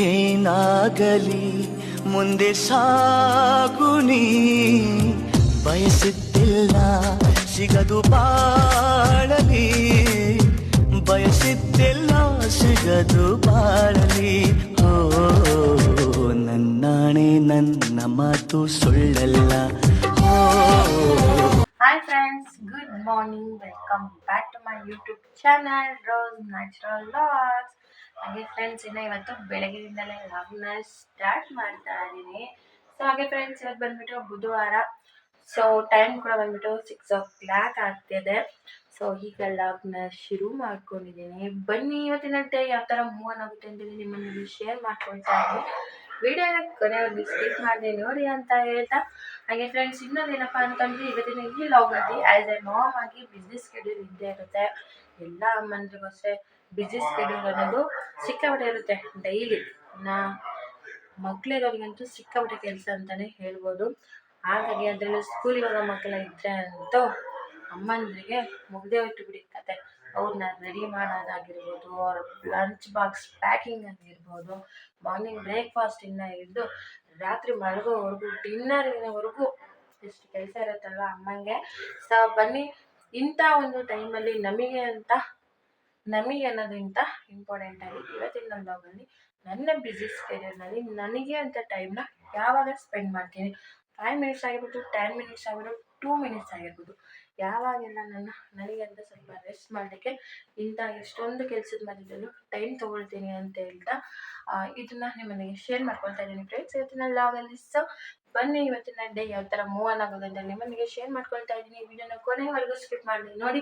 ಏನಾಗಲಿ ಮುಂದೆ ಸಾಗುನಿ ಬಯಸಿದ್ದಿಲ್ಲ ಸಿಗದು ಬಾಳಲಿ ಬಯಸಿದ್ದಿಲ್ಲ ಸಿಗದು ಬಾಳಲಿ ಓ ನನ್ನಾಣೆ ನನ್ನ ಮಾತು ಸುಳ್ಳಲ್ಲ ಓ. Hi friends, good morning. Welcome back to my YouTube channel Rose Natural Vlogs. ಹಾಗೆ ಫ್ರೆಂಡ್ಸ್ ಇವತ್ತು ಬೆಳಗ್ಗೆಯಿಂದಲೇ ವ್ಲಾಗ್ನ ಸ್ಟಾರ್ಟ್ ಮಾಡ್ತಾ ಇದ್ದೀನಿ. ಸೊ ಹಾಗೆ ಫ್ರೆಂಡ್ಸ್ ಇವತ್ತು ಬಂದ್ಬಿಟ್ಟು ಬುಧವಾರ. ಸೊ ಟೈಮ್ ಕೂಡ ಬಂದ್ಬಿಟ್ಟು 6 o'clock ಆಗ್ತಿದೆ. ಸೊ ಈಗ ವ್ಲಾಗ್ನ ಶುರು ಮಾಡ್ಕೊಂಡಿದ್ದೀನಿ. ಬನ್ನಿ ಇವತ್ತಿನ ಡೇ ಯಾವ ಥರ ಮೂವ್ ಆನ್ ಆಗುತ್ತೆ ಅಂತೇಳಿ ನಿಮ್ಮಲ್ಲಿ ಶೇರ್ ಮಾಡ್ಕೊಳ್ತಾ ಇದ್ದೀನಿ. ವಿಡಿಯೋನ ಕೊನೆಯವರೆಗೂ ಸ್ಕಿಪ್ ಮಾಡಿದೆ ನೋಡಿ ಅಂತ ಹೇಳ್ತಾ, ಹಾಗೆ ಫ್ರೆಂಡ್ಸ್ ಇನ್ನೊಂದೇನಪ್ಪ ಅಂತಂದರೆ ಇವತ್ತಿನ ಈ ವ್ಲಾಗಲ್ಲಿ ಆ್ಯಸ್ ಎ ಮಾಮ್ ಆಗಿ ಬಿಸ್ನೆಸ್ ಶೆಡ್ಯೂಲ್ ಇದ್ದೇ ಇರುತ್ತೆ. ಎಲ್ಲ ಅಮ್ಮಂದ್ರಿಗೂ ಅಷ್ಟೇ ಬಿಸ್ನೆಸ್ ಶೆಡ್ಯೂಲ್ ಅನ್ನೋದು ಸಿಕ್ಕಾಪಟ್ಟೆ ಇರುತ್ತೆ ಡೈಲಿ. ಮಕ್ಕಳಿರೋರಿಗಂತೂ ಸಿಕ್ಕಾಪಟ್ಟೆ ಕೆಲಸ ಅಂತಲೇ ಹೇಳ್ಬೋದು. ಹಾಗಾಗಿ ಅದರಲ್ಲೂ ಸ್ಕೂಲಿಗೆ ಹೋಗೋ ಮಕ್ಕಳ ಇದ್ದರೆ ಅಂತೂ ಅಮ್ಮಂದ್ರಿಗೆ ಮುಗ್ದೇ ಹೋಯ್ತು ಬಿಡಿ ಕತೆ. ಅವ್ರನ್ನ ರೆಡಿ ಮಾಡೋದಾಗಿರ್ಬೋದು, ಅವ್ರ ಲಂಚ್ ಬಾಕ್ಸ್ ಪ್ಯಾಕಿಂಗ್ ಆಗಿರ್ಬೋದು, ಮಾರ್ನಿಂಗ್ ಬ್ರೇಕ್ಫಾಸ್ಟಿಂದ ಹಿಡಿದು ರಾತ್ರಿ ಮಲಗೋವರೆಗೂ ಡಿನ್ನರ್ವರೆಗೂ ಎಷ್ಟು ಕೆಲಸ ಇರುತ್ತಲ್ವ ಅಮ್ಮಂಗೆ. ಸೊ ಬನ್ನಿ ಇಂಥ ಒಂದು ಟೈಮಲ್ಲಿ ನಮಗೆ ಅನ್ನೋದಿಂತ ಇಂಪಾರ್ಟೆಂಟ್ ಆಗಿ ಇವತ್ತಿನ ವ್ಲಾಗಲ್ಲಿ ನನ್ನ ಬ್ಯುಸಿ ಸ್ಕೆಡ್ಯೂಲ್ನಲ್ಲಿ ನನಗೆ ಅಂತ ಟೈಮ್ನ ಯಾವಾಗ ಸ್ಪೆಂಡ್ ಮಾಡ್ತೀನಿ. 5 ಮಿನಿಟ್ಸ್ ಆಗಿರ್ಬೋದು, 10 ಮಿನಿಟ್ಸ್ ಆಗಿರ್ಬೋದು, 2 ಮಿನಿಟ್ಸ್ ಆಗಿರ್ಬೋದು, ಯಾವಾಗೆಲ್ಲ ನನಗೆ ಅಂತ ಸ್ವಲ್ಪ ರೆಸ್ಟ್ ಮಾಡಲಿಕ್ಕೆ ಇಂಥ ಎಷ್ಟೊಂದು ಕೆಲಸದ ಮಧ್ಯದಲ್ಲೂ ಟೈಮ್ ತೊಗೊಳ್ತೀನಿ ಅಂತ ಹೇಳ್ತಾ ಇದನ್ನು ನಿಮ್ಮನೆಗೆ ಶೇರ್ ಮಾಡ್ಕೊಳ್ತಾ ಇದ್ದೀನಿ ಫ್ರೆಂಡ್ಸ್ ಇವತ್ತಿನ ವ್ಲಾಗಲ್ಲಿ. ಸೊ ಬನ್ನಿ ಇವತ್ತಿನ ಡೇ ಯಾವ ಥರ ಮೂವ್ ಆನ್ ಆಗೋದು ಅಂತ ನಿಮ್ಮನಿಗೆ ಶೇರ್ ಮಾಡ್ಕೊಳ್ತಾ ಇದ್ದೀನಿ. ವಿಡಿಯೋನ ಕೊನೆವರೆಗೂ ಸ್ಕಿಪ್ ಮಾಡಿ ನೋಡಿ.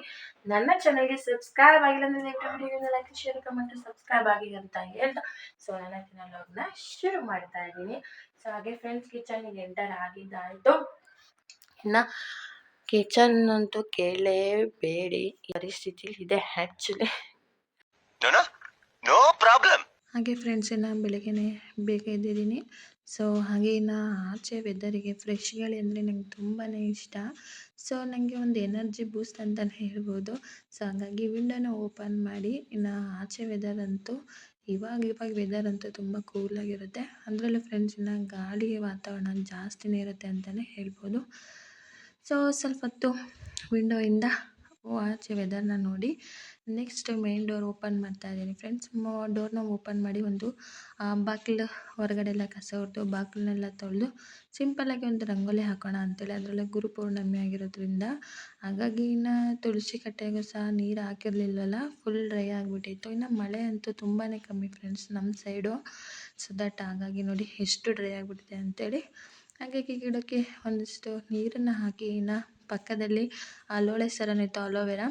ನನ್ನ ಚಾನಲ್ಗೆ ಸಬ್ಸ್ಕ್ರೈಬ್ ಆಗಿಲ್ಲ ಅಂದರೆ ವಿಡಿಯೋನ ಲೈಕ್, ಶೇರ್, ಕಮೆಂಟ್, ಸಬ್ಸ್ಕ್ರೈಬ್ ಆಗಿ ಅಂತ ಹೇಳ್ತಾ ಸೊ ನನ್ನ ಇವತ್ತಿನ ವ್ಲಾಗ್ನ ಶುರು ಮಾಡ್ತಾ ಇದ್ದೀನಿ. ಸೊ ಹಾಗೆ ಫ್ರೆಂಡ್ಸ್ ಕಿಚನ್ಗೆ ಎಂಟರ್ ಆಗಿದ್ದಾಯಿತು. ಇನ್ನು ಕಿಚನ್ ಅಂತೂ ಕೇಳಲೇಬೇಡಿ, ಪರಿಸ್ಥಿತಿಲಿ ಇದೆ ಆ್ಯಕ್ಚುಲಿ. No problem. ಹಾಗೆ ಫ್ರೆಂಡ್ಸ್ ಬೆಳಗ್ಗೆನೇ ಬೇಗ ಎದ್ದಿದ್ದೀನಿ. ಸೊ ಹಾಗೆ ಆಚೆ ವೆದರಿಗೆ ಫ್ರೆಶ್ ಗಾಳಿ ಅಂದರೆ ನಂಗೆ ತುಂಬಾ ಇಷ್ಟ. ಸೊ ನನಗೆ ಒಂದು ಎನರ್ಜಿ ಬೂಸ್ಟ್ ಅಂತಲೇ ಹೇಳ್ಬೋದು. ಸೊ ಹಾಗಾಗಿ ವಿಂಡೋನ ಓಪನ್ ಮಾಡಿ ಆಚೆ ವೆದರ್ ಅಂತೂ ಇವಾಗ ವೆದರ್ ಅಂತೂ ತುಂಬ ಕೂಲಾಗಿರುತ್ತೆ. ಅದರಲ್ಲೂ ಫ್ರೆಂಡ್ಸ್ ಗಾಳಿ ವಾತಾವರಣ ಜಾಸ್ತಿನೇ ಇರುತ್ತೆ ಅಂತಲೇ ಹೇಳ್ಬೋದು. ಸೊ ಸ್ವಲ್ಪ ಹೊತ್ತು ವಿಂಡೋಯಿಂದ ಆಚೆ ವೆದರ್ನ ನೋಡಿ ನೆಕ್ಸ್ಟ್ ಮೇನ್ ಡೋರ್ ಓಪನ್ ಮಾಡ್ತಾ ಇದ್ದೀನಿ ಫ್ರೆಂಡ್ಸ್. ಡೋರ್ನ ಓಪನ್ ಮಾಡಿ ಒಂದು ಬಾಗಿಲು ಹೊರಗಡೆ ಎಲ್ಲ ಕಸ ಹೊಡೆದು ಬಾಗಿಲನ್ನೆಲ್ಲ ತೊಳೆದು ಸಿಂಪಲ್ಲಾಗಿ ಒಂದು ರಂಗೋಲಿ ಹಾಕೋಣ ಅಂತೇಳಿ. ಅದರಲ್ಲೇ ಗುರುಪೌರ್ಣಮಿ ಆಗಿರೋದ್ರಿಂದ ಹಾಗಾಗಿ ತುಳಸಿ ಕಟ್ಟೆಗೂ ಸಹ ನೀರು ಹಾಕಿರಲಿಲ್ವಲ್ಲ, ಫುಲ್ ಡ್ರೈ ಆಗಿಬಿಟ್ಟಿತ್ತು. ಮಳೆ ಅಂತೂ ತುಂಬಾ ಕಮ್ಮಿ ಫ್ರೆಂಡ್ಸ್ ನಮ್ಮ ಸೈಡು. ಸೊ ದಟ್ ಹಾಗಾಗಿ ನೋಡಿ ಎಷ್ಟು ಡ್ರೈ ಆಗಿಬಿಟ್ಟಿದೆ ಅಂತೇಳಿ. ಹಾಗಾಗಿ ಗಿಡಕ್ಕೆ ಒಂದಿಷ್ಟು ನೀರನ್ನು ಹಾಕಿ ಪಕ್ಕದಲ್ಲಿ ಲೋಳೆ ಸರನಿತ್ತು ಅಲೋವೆರಾ,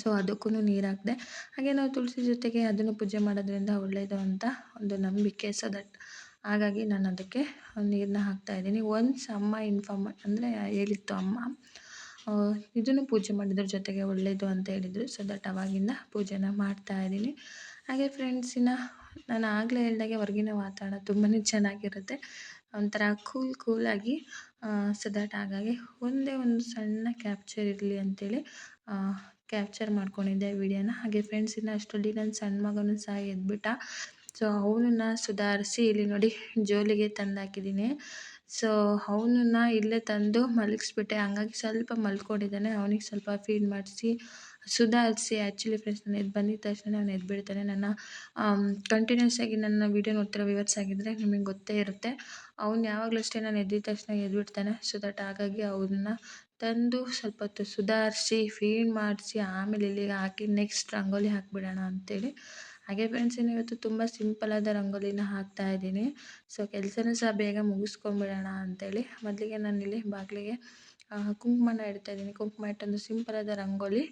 ಸೊ ಅದಕ್ಕೂ ನೀರು ಹಾಕಿದೆ. ಹಾಗೆ ನಾವು ತುಳಸಿ ಜೊತೆಗೆ ಅದನ್ನು ಪೂಜೆ ಮಾಡೋದ್ರಿಂದ ಒಳ್ಳೆಯದು ಅಂತ ಒಂದು ನಂಬಿಕೆ. ಸೊ ದಟ್ ಹಾಗಾಗಿ ನಾನು ಅದಕ್ಕೆ ನೀರನ್ನ ಹಾಕ್ತಾಯಿದ್ದೀನಿ. ಒನ್ಸ್ ಅಮ್ಮ ಅಂದರೆ ಹೇಳಿತ್ತು ಅಮ್ಮ, ಇದನ್ನು ಪೂಜೆ ಮಾಡಿದ್ರ ಜೊತೆಗೆ ಒಳ್ಳೆಯದು ಅಂತ ಹೇಳಿದರು. ಸೊ ದಟ್ ಅವಾಗಿಂದ ಪೂಜೆನ ಮಾಡ್ತಾಯಿದ್ದೀನಿ. ಹಾಗೆ ಫ್ರೆಂಡ್ಸ್ ನಾನು ಆಗಲೇ ಹೇಳಿದಾಗೆ ಹೊರಗಿನ ವಾತಾವರಣ ತುಂಬಾ ಚೆನ್ನಾಗಿರುತ್ತೆ, ಒಂಥರ ಕೂಲಾಗಿ. ಸೊ ದಟ್ ಹಾಗಾಗಿ ಒಂದೇ ಒಂದು ಸಣ್ಣ ಕ್ಯಾಪ್ಚರ್ ಇರಲಿ ಅಂಥೇಳಿ ಕ್ಯಾಪ್ಚರ್ ಮಾಡ್ಕೊಂಡಿದ್ದೆ ವಿಡಿಯೋನ. ಹಾಗೆ ಫ್ರೆಂಡ್ಸ್ ಅಷ್ಟರಲ್ಲಿ ನನ್ನ ಸಣ್ಣ ಮಗನೂ ಸಹ ಎದ್ಬಿಟ್ಟ. ಸೊ ಅವನನ್ನು ಸುಧಾರಿಸಿ ಇಲ್ಲಿ ನೋಡಿ ಜೋಲಿಗೆ ತಂದಾಕಿದ್ದೀನಿ. ಸೊ ಅವನನ್ನು ಇಲ್ಲೇ ತಂದು ಮಲಗಿಸ್ಬಿಟ್ಟೆ. ಹಂಗಾಗಿ ಸ್ವಲ್ಪ ಮಲ್ಕೊಂಡಿದ್ದಾನೆ. ಅವನಿಗೆ ಸ್ವಲ್ಪ ಫೀಡ್ ಮಾಡಿಸಿ ಸುಧಾರಿಸಿ ಆ್ಯಕ್ಚುಲಿ ಫ್ರೆಂಡ್ಸ್ ನಾನು ಎದ್ದು ಬಂದಿದ್ದ ತಕ್ಷಣ ಅವನು ಎದ್ಬಿಡ್ತಾನೆ. ಕಂಟಿನ್ಯೂಸ್ ಆಗಿ ನನ್ನ ವೀಡಿಯೋ ನೋಡ್ತಿರೋ ವ್ಯೂವರ್ಸ್ ಆಗಿದ್ದರೆ ನಿಮಗೆ ಗೊತ್ತೇ ಇರುತ್ತೆ. ಅವ್ನು ಯಾವಾಗಲೂ ಅಷ್ಟೇ ನಾನು ಎದ್ದಿದ ತಕ್ಷಣ ಎದ್ಬಿಡ್ತಾನೆ. ಸೊ ದಟ್ ಹಾಗಾಗಿ ಅವನ್ನ ತಂದು ಸ್ವಲ್ಪ ಹೊತ್ತು ಸುಧಾರಿಸಿ ಫೀಡ್ ಮಾಡಿಸಿ ಆಮೇಲೆ ಇಲ್ಲಿಗೆ ಹಾಕಿ ನೆಕ್ಸ್ಟ್ ರಂಗೋಲಿ ಹಾಕಿಬಿಡೋಣ ಅಂಥೇಳಿ. ಹಾಗೆ ಫ್ರೆಂಡ್ಸ್ ಇವತ್ತು ತುಂಬ ಸಿಂಪಲಾದ ರಂಗೋಲಿನ ಹಾಕ್ತಾಯಿದ್ದೀನಿ. ಸೊ ಕೆಲಸನೂ ಸಹ ಬೇಗ ಮುಗಿಸ್ಕೊಂಬಿಡೋಣ ಅಂಥೇಳಿ ಮೊದಲಿಗೆ ನಾನಿಲ್ಲಿ ಬಾಗಿಲಿಗೆ ಕುಂಕುಮನ ಇಡ್ತಾಯಿದ್ದೀನಿ. ಕುಂಕುಮ ಇಟ್ಟೊಂದು ಸಿಂಪಲಾದ ರಂಗೋಲಿ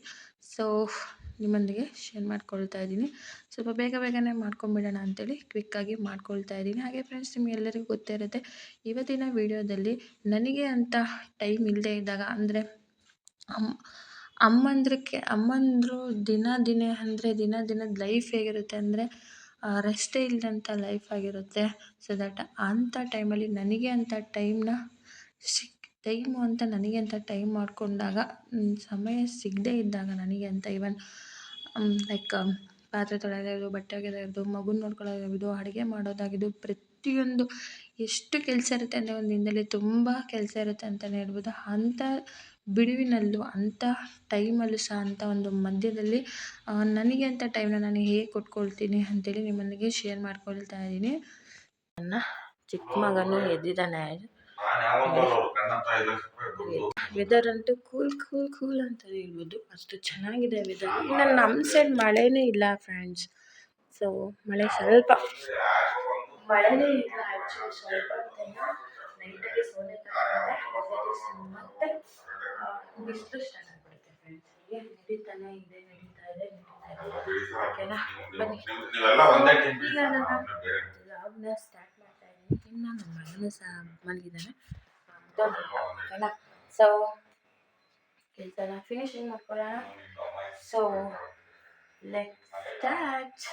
ಸೊ ನಿಮ್ಮೊಂದಿಗೆ ಶೇರ್ ಮಾಡ್ಕೊಳ್ತಾ ಇದ್ದೀನಿ. ಸ್ವಲ್ಪ ಬೇಗನೆ ಮಾಡ್ಕೊಂಬಿಡೋಣ ಅಂಥೇಳಿ ಕ್ವಿಕ್ಕಾಗಿ ಮಾಡ್ಕೊಳ್ತಾ ಇದ್ದೀನಿ. ಹಾಗೆ ಫ್ರೆಂಡ್ಸ್ ನಿಮಗೆಲ್ಲರಿಗೂ ಗೊತ್ತೇ ಇರುತ್ತೆ, ಇವತ್ತಿನ ವೀಡಿಯೋದಲ್ಲಿ ನನಗೆ ಅಂತ ಟೈಮ್ ಇಲ್ಲದೆ ಇದ್ದಾಗ ಅಂದರೆ ಅಮ್ಮಂದರು ದಿನದ ಲೈಫ್ ಹೇಗಿರುತ್ತೆ ಅಂದರೆ ರೆಸ್ಟೇ ಇಲ್ಲದಂಥ ಲೈಫ್ ಆಗಿರುತ್ತೆ. ಸೊ ದಟ್ ಅಂಥ ಟೈಮಲ್ಲಿ ನನಗೆ ಅಂತ ಟೈಮ್ ಮಾಡಿಕೊಂಡಾಗ ಸಮಯ ಸಿಗದೇ ಇದ್ದಾಗ ನನಗೆ ಅಂತ ಲೈಕ್ ಪಾತ್ರೆ ತೊಳೆಯೋದಾಗಿರ್ಬೋದು, ಬಟ್ಟೆ ಒಗೆಯೋದಾಗಿರ್ಬೋದು, ಮಗುನ ನೋಡ್ಕೊಳ್ಳೋದಾಗಿರ್ಬೋದು, ಅಡುಗೆ ಮಾಡೋದಾಗಿರ್ಬೋದು, ಪ್ರತಿಯೊಂದು ಎಷ್ಟು ಕೆಲಸ ಇರುತ್ತೆ ಅಂದರೆ ಒಂದು ದಿನದಲ್ಲಿ ತುಂಬ ಕೆಲಸ ಇರುತ್ತೆ ಅಂತಲೇ ಹೇಳ್ಬೋದು. ಅಂಥ ಬಿಡುವಿನಲ್ಲೂ ಅಂಥ ಟೈಮಲ್ಲೂ ಸಹ ಅಂಥ ಒಂದು ಮಧ್ಯದಲ್ಲಿ ನನಗೆ ಅಂತ ಟೈಮ್ನ ನಾನು ಹೇಗೆ ಕೊಟ್ಕೊಳ್ತೀನಿ ಅಂತೇಳಿ ನಿಮ್ಮೊಂದಿಗೆ ಶೇರ್ ಮಾಡ್ಕೊಳ್ತಾ ಇದ್ದೀನಿ. ನನ್ನ ಚಿಕ್ಕ ಮಗನೂ ಎದ್ದಿದ್ದಾನೆ. ವೆದರ್ ಅಂತೂ ಕೂಲ್ ಅಂತ ಹೇಳ್ಬೋದು, ಅಷ್ಟು ಚೆನ್ನಾಗಿದೆ ವೆದರ್. ಇನ್ನು ನಮ್ಮ ಸೈಡ್ ಮಳೆನೇ ಇಲ್ಲ ಫ್ರೆಂಡ್ಸ್. ಸೊ ಮಳೆನೇ ಇಲ್ಲ ಆ್ಯಕ್ಚುಲಿ, ಸ್ವಲ್ಪ ನೈಟಾಗಿ ಸೋನೆ ಮತ್ತೆ ಬಿಸಿಲು ಸ್ಟಾರ್ಟ್ ಆಗಿಬಿಡುತ್ತೆ ಫ್ರೆಂಡ್ಸ್. ಹೀಗೆ ನಡೀತಾ ಇದೆ. ಓಕೆನಾ, ಬನ್ನಿ ಈಗ ನಾನು ವ್ಲಾಗ್ನ ಸ್ಟಾರ್ಟ್ ಮಾಡ್ತಾ ಇದ್ದೀನಿ. ಇನ್ನು ನನ್ನ ಮಗನೂ ಸಹ ಮಲಗಿದ್ದಾನೆ. ಓಕೆನಾ, ಸೊ ಕೆಲಸನ ಫಿನಿಶಿಂಗ್ ಮಾಡ್ಕೊಳ್ಳೋಣ. So let's start.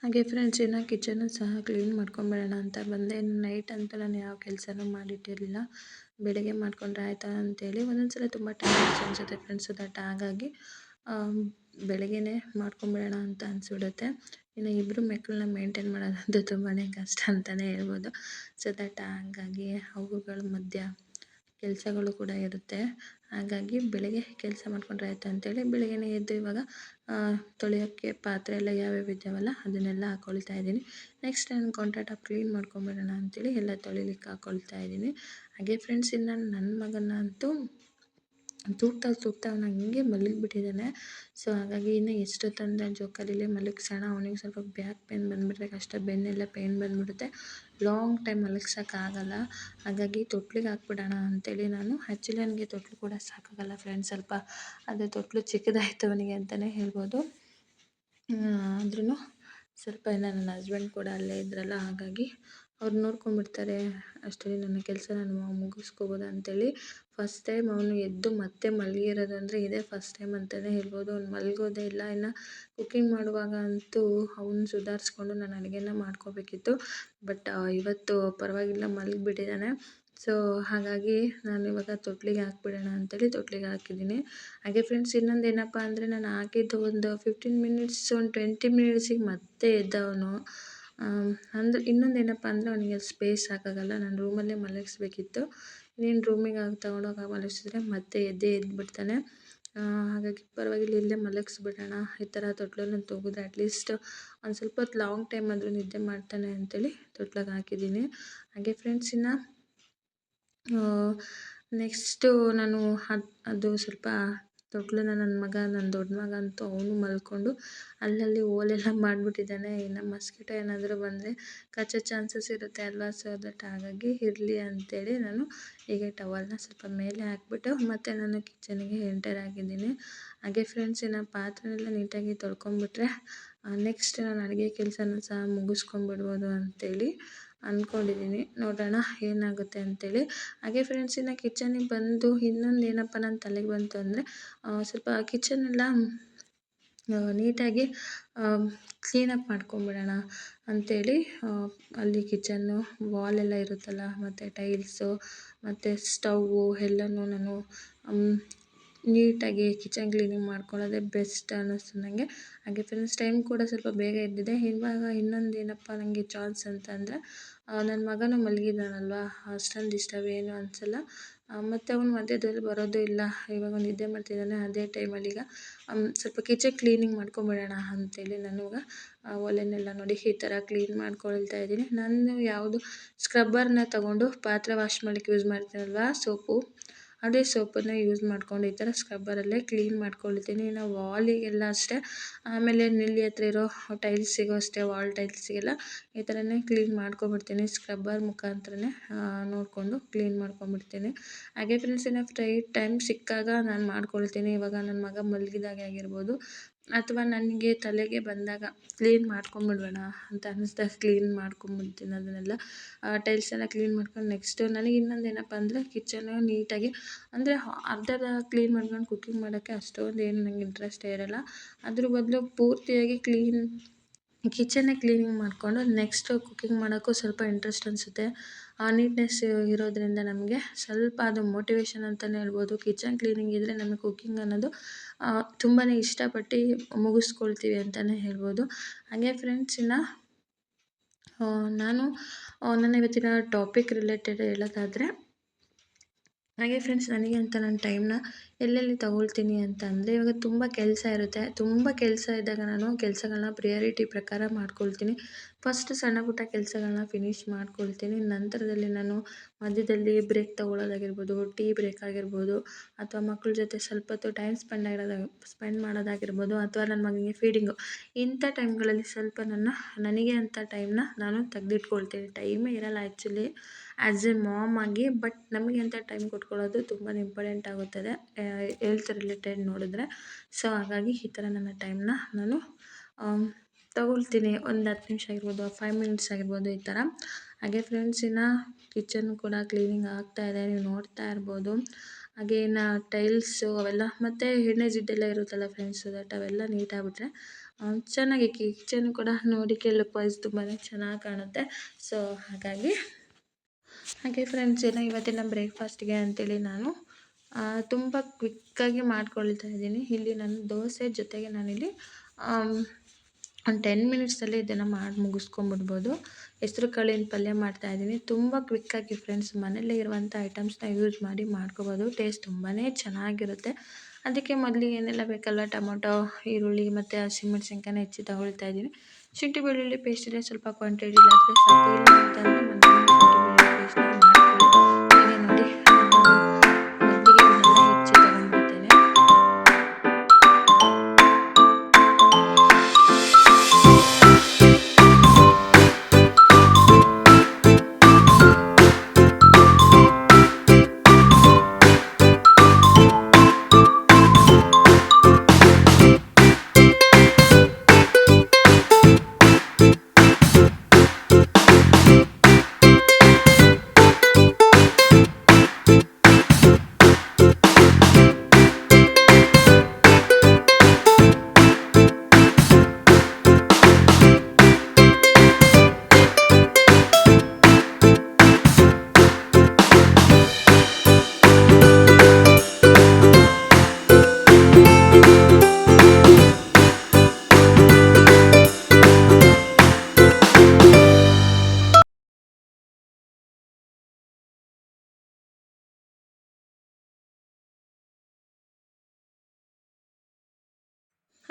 ಹಾಗೆ ಫ್ರೆಂಡ್ಸ್, ಇನ್ನು ಕಿಚನ್ನು ಸಹ ಕ್ಲೀನ್ ಮಾಡ್ಕೊಂಬಿಡೋಣ ಅಂತ ಬಂದೆ. ನೈಟ್ ಅಂತೂ ನಾನು ಯಾವ ಕೆಲಸನೂ ಮಾಡಿಟ್ಟಿರಲಿಲ್ಲ, ಬೆಳಗ್ಗೆ ಮಾಡ್ಕೊಂಡ್ರೆ ಆಯಿತಾ ಅಂತೇಳಿ. ಒಂದೊಂದ್ಸಲ ತುಂಬ ಟೈಮ್ ಅನಿಸುತ್ತೆ ಫ್ರೆಂಡ್ಸ್, ಹಾಗಾಗಿ ಬೆಳಗ್ಗೆನೇ ಮಾಡ್ಕೊಂಬಿಡೋಣ ಅಂತ ಅನಿಸ್ಬಿಡುತ್ತೆ. ಇನ್ನು ಇಬ್ಬರು ಮಕ್ಕಳನ್ನ ಮೇಂಟೈನ್ ಮಾಡೋದಂತೂ ತುಂಬಾ ಕಷ್ಟ ಅಂತಲೇ ಹೇಳ್ಬೋದು. ಸೊ ಹಾಗಾಗಿ ಅವುಗಳ ಮಧ್ಯ ಕೆಲಸಗಳು ಕೂಡ ಇರುತ್ತೆ. ಹಾಗಾಗಿ ಬೆಳಗ್ಗೆ ಕೆಲಸ ಮಾಡ್ಕೊಂಡ್ರೆ ಆಯಿತು ಅಂತೇಳಿ ಬೆಳಗ್ಗೆನೇ ಎದ್ದು ಇವಾಗ ತೊಳೆಯೋಕ್ಕೆ ಪಾತ್ರೆ ಎಲ್ಲ ಯಾವ್ಯಾವ ಇದ್ದಾವಲ್ಲ ಅದನ್ನೆಲ್ಲ ಹಾಕ್ಕೊಳ್ತಾ ಇದ್ದೀನಿ. ನೆಕ್ಸ್ಟ್ ನಾನು ಕೌಂಟರ್ ಟಾಪ್ ಕ್ಲೀನ್ ಮಾಡ್ಕೊಂಬಿಡೋಣ ಅಂತೇಳಿ ಎಲ್ಲ ತೊಳಿಲಿಕ್ಕೆ ಹಾಕ್ಕೊಳ್ತಾ ಇದ್ದೀನಿ. ಹಾಗೆ ಫ್ರೆಂಡ್ಸ್, ಇನ್ನು ನನ್ನ ಮಗನ ಅಂತೂ ತೂಗ್ತಾ ಅವನು ಹಂಗೆ ಮಲಗಿಬಿಟ್ಟಿದ್ದಾನೆ. ಸೊ ಹಾಗಾಗಿ ಇನ್ನು ಎಷ್ಟೊತ್ತಂದರೆ ಜೋಕಾಲಿಲೇ ಮಲಗಿಸೋಣ. ಅವನಿಗೆ ಸ್ವಲ್ಪ ಬ್ಯಾಕ್ ಪೇನ್ ಬಂದುಬಿಟ್ರೆ ಕಷ್ಟ, ಬೆನ್ನೆಲ್ಲ ಪೇನ್ ಬಂದುಬಿಡುತ್ತೆ, ಲಾಂಗ್ ಟೈಮ್ ಮಲಗ್ಸೋಕ್ಕಾಗಲ್ಲ. ಹಾಗಾಗಿ ತೊಟ್ಲಿಗೆ ಹಾಕ್ಬಿಡೋಣ ಅಂತೇಳಿ ನಾನು. ಆ್ಯಕ್ಚುಲಿ ನನಗೆ ತೊಟ್ಲು ಕೂಡ ಸಾಕಾಗಲ್ಲ ಫ್ರೆಂಡ್ಸ್, ಸ್ವಲ್ಪ ಅದು ತೊಟ್ಲು ಚಿಕ್ಕದಾಯಿತು ಅವನಿಗೆ ಅಂತಲೇ ಹೇಳ್ಬೋದು. ಆದ್ರೂ ಸ್ವಲ್ಪ ನನ್ನ ಹಸ್ಬೆಂಡ್ ಕೂಡ ಅಲ್ಲೇ ಇದ್ರಲ್ಲ, ಹಾಗಾಗಿ ಅವ್ರು ನೋಡ್ಕೊಂಡ್ಬಿಡ್ತಾರೆ. ಅಷ್ಟರಲ್ಲಿ ನನ್ನ ಕೆಲಸ ನಾನು ಮುಗಿಸ್ಕೋಬೋದು ಅಂತೇಳಿ ಫಸ್ಟ್ ಟೈಮ್ ಅವನು ಎದ್ದು ಮತ್ತೆ ಮಲಗಿರೋದು ಅಂದರೆ ಇದೇ ಫಸ್ಟ್ ಟೈಮ್ ಅಂತಲೇ ಹೇಳ್ಬೋದು. ಅವ್ನು ಮಲಗೋದೇ ಇಲ್ಲ. ಇನ್ನು ಕುಕ್ಕಿಂಗ್ ಮಾಡುವಾಗ ಅಂತೂ ಅವ್ನು ಸುಧಾರಿಸ್ಕೊಂಡು ನಾನು ಅಡುಗೆನ ಮಾಡ್ಕೋಬೇಕಿತ್ತು. ಬಟ್ ಇವತ್ತು ಪರವಾಗಿಲ್ಲ, ಮಲಗಿಬಿಟ್ಟಿದ್ದಾನೆ. ಸೊ ಹಾಗಾಗಿ ನಾನು ಇವಾಗ ತೊಟ್ಲಿಗೆ ಹಾಕ್ಬಿಡೋಣ ಅಂತೇಳಿ ತೊಟ್ಲಿಗೆ ಹಾಕಿದ್ದೀನಿ. ಹಾಗೆ ಫ್ರೆಂಡ್ಸ್, ಇನ್ನೊಂದು ಏನಪ್ಪ ಅಂದರೆ ನಾನು ಹಾಕಿದ್ದು ಒಂದು 15 ಮಿನಿಟ್ಸ್, ಒಂದು 20 ಮಿನಿಟ್ಸಿಗೆ ಮತ್ತೆ ಎದ್ದವನು. ಅಂದರೆ ಇನ್ನೊಂದು ಏನಪ್ಪ ಅಂದರೆ ಅವನಿಗೆ ಸ್ಪೇಸ್ ಸಾಕಾಗಲ್ಲ, ನಾನು ರೂಮಲ್ಲೇ ಮಲಗಿಸ್ಬೇಕಿತ್ತು. ನೀನು ರೂಮಿಗೆ ತಗೊಂಡೋಗಿ ಮಲಗಿಸಿದ್ರೆ ಮತ್ತೆ ಎದ್ದುಬಿಡ್ತಾನೆ. ಹಾಗಾಗಿ ಪರವಾಗಿಲ್ಲ, ಇಲ್ಲೇ ಮಲಗಿಸ್ಬಿಡೋಣ. ಈ ಥರ ತೊಟ್ಲನ್ನು ತೆಗೆದ್ರೆ ಅಟ್ಲೀಸ್ಟ್ ಒಂದು ಸ್ವಲ್ಪ ಹೊತ್ತು ಲಾಂಗ್ ಟೈಮ್ ಆದರೂ ನಿದ್ದೆ ಮಾಡ್ತಾನೆ ಅಂತೇಳಿ ತೊಟ್ಲಿಗೆ ಹಾಕಿದ್ದೀನಿ. ಹಾಗೆ ಫ್ರೆಂಡ್ಸ್, ಇನ್ನು ನೆಕ್ಸ್ಟು ನಾನು ಅದು ಸ್ವಲ್ಪ ತೊಟ್ಲನ್ನ ನನ್ನ ದೊಡ್ಡ ಮಗ ಅಂತೂ ಅವನು ಮಲ್ಕೊಂಡು ಅಲ್ಲಲ್ಲಿ ಓಲೆಲ್ಲ ಮಾಡಿಬಿಟ್ಟಿದ್ದಾನೆ. ಇನ್ನು ಮಸ್ಕಿಟೋ ಏನಾದರೂ ಬಂದರೆ ಕಚ್ಚೋ ಚಾನ್ಸಸ್ ಇರುತ್ತೆ ಅಲ್ವಾ. ಸೊ ಹಾಗಾಗಿ ಇರಲಿ ಅಂತೇಳಿ ನಾನು ಹೀಗೆ ಟವಲ್ನ ಸ್ವಲ್ಪ ಮೇಲೆ ಹಾಕ್ಬಿಟ್ಟು ಮತ್ತೆ ನಾನು ಕಿಚನಿಗೆ ಎಂಟರ್ ಆಗಿದ್ದೀನಿ. ಹಾಗೆ ಫ್ರೆಂಡ್ಸ್, ಇನ್ನು ಪಾತ್ರೆನೆಲ್ಲ ನೀಟಾಗಿ ತೊಳ್ಕೊಂಬಿಟ್ರೆ ನೆಕ್ಸ್ಟ್ ನಾನು ಅಡುಗೆ ಕೆಲಸನ ಸಹ ಮುಗಿಸ್ಕೊಂಬಿಡ್ಬೋದು ಅಂತೇಳಿ ಅಂದ್ಕೊಂಡಿದ್ದೀನಿ. ನೋಡೋಣ ಏನಾಗುತ್ತೆ ಅಂತೇಳಿ. ಹಾಗೆ ಫ್ರೆಂಡ್ಸ್, ಇನ್ನು ಕಿಚನಿಗೆ ಬಂದು ಇನ್ನೊಂದು ಏನಪ್ಪ ನನ್ನ ತಲೆಗೆ ಬಂತು ಅಂದರೆ ಸ್ವಲ್ಪ ಕಿಚನೆಲ್ಲ ನೀಟಾಗಿ ಕ್ಲೀನಪ್ ಮಾಡ್ಕೊಂಬಿಡೋಣ ಅಂತೇಳಿ. ಅಲ್ಲಿ ಕಿಚನ್ನು ವಾಲೆಲ್ಲ ಇರುತ್ತಲ್ಲ, ಮತ್ತು ಟೈಲ್ಸು ಮತ್ತು ಸ್ಟವ್ವು ಎಲ್ಲನೂ ನಾನು ನೀಟಾಗಿ ಕಿಚನ್ ಕ್ಲೀನಿಂಗ್ ಮಾಡ್ಕೊಳ್ಳೋದೇ ಬೆಸ್ಟ್ ಅನ್ನಿಸ್ತು ನನಗೆ. ಹಾಗೆ ಫ್ರೆಂಡ್ಸ್, ಟೈಮ್ ಕೂಡ ಸ್ವಲ್ಪ ಬೇಗ ಎದ್ದಿದೆ. ಇವಾಗ ಇನ್ನೊಂದು ಏನಪ್ಪ ನನಗೆ ಚಾನ್ಸ್ ಅಂತಂದರೆ ನನ್ನ ಮಗನೂ ಮಲಗಿದ್ದಾನಲ್ವ, ಅಷ್ಟೊಂದು ಡಿಸ್ಟರ್ಬ್ ಏನೂ ಅನಿಸಲ್ಲ. ಮತ್ತು ಅವನು ಮಧ್ಯದಲ್ಲಿ ಬರೋದು ಇಲ್ಲ. ಇವಾಗ ನಿದ್ದೆ ಮಾಡ್ತಿದ್ದಾನೆ. ಅದೇ ಟೈಮಲ್ಲಿ ಈಗ ಸ್ವಲ್ಪ ಕಿಚನ್ ಕ್ಲೀನಿಂಗ್ ಮಾಡ್ಕೊಂಬಿಡೋಣ ಅಂತೇಳಿ ನಾನು ಇವಾಗ ಒಲೆನೆಲ್ಲ ನೋಡಿ ಈ ಥರ ಕ್ಲೀನ್ ಮಾಡ್ಕೊಳ್ತಾ ಇದ್ದೀನಿ. ನಾನು ಯಾವುದು ಸ್ಕ್ರಬ್ಬರ್ನ ತೊಗೊಂಡು ಪಾತ್ರೆ ವಾಶ್ ಮಾಡಲಿಕ್ಕೆ ಯೂಸ್ ಮಾಡ್ತೀನಲ್ವ ಸೋಪು, ಅದೇ ಸೋಪನ್ನು ಯೂಸ್ ಮಾಡ್ಕೊಂಡು ಈ ಥರ ಸ್ಕ್ರಬ್ಬರಲ್ಲೇ ಕ್ಲೀನ್ ಮಾಡ್ಕೊಳ್ತೀನಿ. ಇನ್ನು ವಾಲಿಗೆಲ್ಲ ಅಷ್ಟೇ, ಆಮೇಲೆ ನೆಲ್ಲಿ ಹತ್ರ ಇರೋ ಟೈಲ್ಸಿಗೂ ಅಷ್ಟೇ, ವಾಲ್ ಟೈಲ್ಸಿಗೆಲ್ಲ ಈ ಥರನೇ ಕ್ಲೀನ್ ಮಾಡ್ಕೊಂಬಿಡ್ತೀನಿ. ಸ್ಕ್ರಬ್ಬರ್ ಮುಖಾಂತರನೇ ನೋಡಿಕೊಂಡು ಕ್ಲೀನ್ ಮಾಡ್ಕೊಂಬಿಡ್ತೀನಿ. ಹಾಗೆ ಫ್ರೆಂಡ್ಸ್, ಇನ್ನು ಟೈಮ್ ಸಿಕ್ಕಾಗ ನಾನು ಮಾಡ್ಕೊಳ್ತೀನಿ. ಇವಾಗ ನನ್ನ ಮಗ ಮಲಗಿದಾಗೆ ಆಗಿರ್ಬೋದು, ಅಥವಾ ನನಗೆ ತಲೆಗೆ ಬಂದಾಗ ಕ್ಲೀನ್ ಮಾಡ್ಕೊಂಬಿಡೋಣ ಅಂತ ಅನ್ನಿಸ್ದಾಗ ಕ್ಲೀನ್ ಮಾಡ್ಕೊಂಬಿಡ್ತೀನಿ ಅದನ್ನೆಲ್ಲ. ಟೈಲ್ಸ್ ಎಲ್ಲ ಕ್ಲೀನ್ ಮಾಡ್ಕೊಂಡು ನೆಕ್ಸ್ಟು ನನಗೆ ಇನ್ನೊಂದು ಏನಪ್ಪ ಅಂದರೆ ಕಿಚನ್ನು ನೀಟಾಗಿ ಅಂದರೆ ಅರ್ಧ ಕ್ಲೀನ್ ಮಾಡ್ಕೊಂಡು ಕುಕ್ಕಿಂಗ್ ಮಾಡೋಕ್ಕೆ ಅಷ್ಟೊಂದು ಏನು ನನಗೆ ಇಂಟ್ರೆಸ್ಟೇ ಇರೋಲ್ಲ. ಅದ್ರ ಬದಲು ಪೂರ್ತಿಯಾಗಿ ಕಿಚನ್ನೇ ಕ್ಲೀನಿಂಗ್ ಮಾಡಿಕೊಂಡು ನೆಕ್ಸ್ಟು ಕುಕ್ಕಿಂಗ್ ಮಾಡೋಕ್ಕೂ ಸ್ವಲ್ಪ ಇಂಟ್ರೆಸ್ಟ್ ಅನಿಸುತ್ತೆ. ನೀಟ್ನೆಸ್ ಇರೋದ್ರಿಂದ ನಮಗೆ ಸ್ವಲ್ಪ ಅದು ಮೋಟಿವೇಶನ್ ಅಂತಲೇ ಹೇಳ್ಬೋದು. ಕಿಚನ್ ಕ್ಲೀನಿಂಗ್ ಇದ್ದರೆ ನಮಗೆ ಕುಕ್ಕಿಂಗ್ ಅನ್ನೋದು ತುಂಬಾ ಇಷ್ಟಪಟ್ಟು ಮುಗಿಸ್ಕೊಳ್ತೀವಿ ಅಂತಲೇ ಹೇಳ್ಬೋದು. ಹಾಗೆ ಫ್ರೆಂಡ್ಸ್ ನಾನು ನನ್ನ ಇವತ್ತಿನ ಟಾಪಿಕ್ ರಿಲೇಟೆಡ್ ಹೇಳೋದಾದರೆ, ಹಾಗೆ ಫ್ರೆಂಡ್ಸ್ ನನಗೆ ಅಂತ ನನ್ನ ಟೈಮ್ನ ಎಲ್ಲೆಲ್ಲಿ ತಗೊಳ್ತೀನಿ ಅಂತ ಅಂದರೆ, ಇವಾಗ ತುಂಬ ಕೆಲಸ ಇರುತ್ತೆ. ತುಂಬ ಕೆಲಸ ಇದ್ದಾಗ ನಾನು ಕೆಲಸಗಳನ್ನ ಪ್ರಿಯಾರಿಟಿ ಪ್ರಕಾರ ಮಾಡ್ಕೊಳ್ತೀನಿ. ಫಸ್ಟ್ ಸಣ್ಣ ಪುಟ್ಟ ಕೆಲಸಗಳನ್ನ ಫಿನಿಷ್ ಮಾಡ್ಕೊಳ್ತೀನಿ. ನಂತರದಲ್ಲಿ ನಾನು ಮಧ್ಯದಲ್ಲಿ ಬ್ರೇಕ್ ತೊಗೊಳ್ಳೋದಾಗಿರ್ಬೋದು, ಟೀ ಬ್ರೇಕ್ ಆಗಿರ್ಬೋದು, ಅಥವಾ ಮಕ್ಕಳ ಜೊತೆ ಸ್ವಲ್ಪ ಹೊತ್ತು ಟೈಮ್ ಸ್ಪೆಂಡ್ ಮಾಡೋದಾಗಿರ್ಬೋದು, ಅಥವಾ ನನ್ನ ಮಗನಿಗೆ ಫೀಡಿಂಗು, ಇಂಥ ಟೈಮ್ಗಳಲ್ಲಿ ಸ್ವಲ್ಪ ನನಗೆ ಅಂತ ಟೈಮ್ನ ನಾನು ತೆಗೆದಿಟ್ಕೊಳ್ತೀನಿ. ಟೈಮೇ ಇರಲ್ಲ ಆ್ಯಕ್ಚುಲಿ ಆ್ಯಸ್ ಎ ಮಾಮ್ ಆಗಿ, ಬಟ್ ನಮಗೆ ಅಂತ ಟೈಮ್ ಕೊಟ್ಕೊಳ್ಳೋದು ತುಂಬಾ ಇಂಪಾರ್ಟೆಂಟ್ ಆಗುತ್ತದೆ ಹೆಲ್ತ್ ರಿಲೇಟೆಡ್ ನೋಡಿದ್ರೆ. ಸೊ ಹಾಗಾಗಿ ಈ ಥರ ನನ್ನ ಟೈಮ್ನ ನಾನು ತಗೊಳ್ತೀನಿ. ಒಂದು 10 ನಿಮಿಷ ಆಗಿರ್ಬೋದು, 5 ಮಿನಿಟ್ಸ್ ಆಗಿರ್ಬೋದು, ಈ ಥರ. ಹಾಗೆ ಫ್ರೆಂಡ್ಸ್ ಕಿಚನ್ ಕೂಡ ಕ್ಲೀನಿಂಗ್ ಆಗ್ತಾಯಿದೆ, ನೀವು ನೋಡ್ತಾ ಇರ್ಬೋದು. ಹಾಗೆ ಟೈಲ್ಸು ಅವೆಲ್ಲ ಮತ್ತು ಎಣ್ಣೆ ಜಿಡ್ಡೆಲ್ಲ ಇರುತ್ತಲ್ಲ ಫ್ರೆಂಡ್ಸ್, ದಟ್ ಅವೆಲ್ಲ ನೀಟಾಗಿಬಿಟ್ರೆ ಚೆನ್ನಾಗಿ ಕಿಚನ್ ಕೂಡ ನೋಡೋಕ್ಕೆ ಲುಕ್ ವೈಸ್ ತುಂಬಾ ಚೆನ್ನಾಗಿ ಕಾಣುತ್ತೆ. ಸೊ ಹಾಗೆ ಫ್ರೆಂಡ್ಸ್ ಇವತ್ತಿನ ಬ್ರೇಕ್ಫಾಸ್ಟ್ಗೆ ಅಂತೇಳಿ ನಾನು ತುಂಬ ಕ್ವಿಕ್ಕಾಗಿ ಮಾಡ್ಕೊಳ್ತಾ ಇದ್ದೀನಿ. ಇಲ್ಲಿ ನಾನು ದೋಸೆ ಜೊತೆಗೆ ನಾನಿಲ್ಲಿ ಒಂದು 10 ಮಿನಿಟ್ಸಲ್ಲಿ ಇದನ್ನು ಮಾಡಿ ಮುಗಿಸ್ಕೊಂಬಿಡ್ಬೋದು. ಹೆಸ್ರು ಕಾಳಿನ ಪಲ್ಯ ಮಾಡ್ತಾಯಿದ್ದೀನಿ. ತುಂಬ ಕ್ವಿಕ್ಕಾಗಿ ಫ್ರೆಂಡ್ಸ್, ಮನೆಯಲ್ಲೇ ಇರುವಂಥ ಐಟಮ್ಸ್ನ ಯೂಸ್ ಮಾಡಿ ಮಾಡ್ಕೋಬೋದು. ಟೇಸ್ಟ್ ತುಂಬಾ ಚೆನ್ನಾಗಿರುತ್ತೆ. ಅದಕ್ಕೆ ಮೊದಲಿಗೆ ಏನೆಲ್ಲ ಬೇಕಲ್ಲ, ಟೊಮೊಟೊ, ಈರುಳ್ಳಿ ಮತ್ತು ಹಸಿಮೆಣ್ಸಿನ್ಕಾಯಿನ ಹೆಚ್ಚಿ ತಗೊಳ್ತಾ ಇದ್ದೀನಿ. ಶುಂಠಿ ಬೆಳ್ಳುಳ್ಳಿ ಪೇಸ್ಟ್ ಇದೆ, ಸ್ವಲ್ಪ ಕ್ವಾಂಟಿಟಿ ಇಲ್ಲಾದರೆ ಸಾಕು. ಇಲ್ಲ ಅಂತಂದರೆ ಶುಂಠಿ ಬೆಳ್ಳುಳ್ಳಿ ಪೇಸ್ಟ್ನ ಮಾಡ್ಕೊಳ್ಳಿ. ಹೀಗೆ ನೋಡಿ ಮೊದಲಿಗೆ ಇದನ್ನೆಲ್ಲ ಹೆಚ್ಚಿ ತಗೊಂಡ್ಬಿಡ್ತೇನೆ.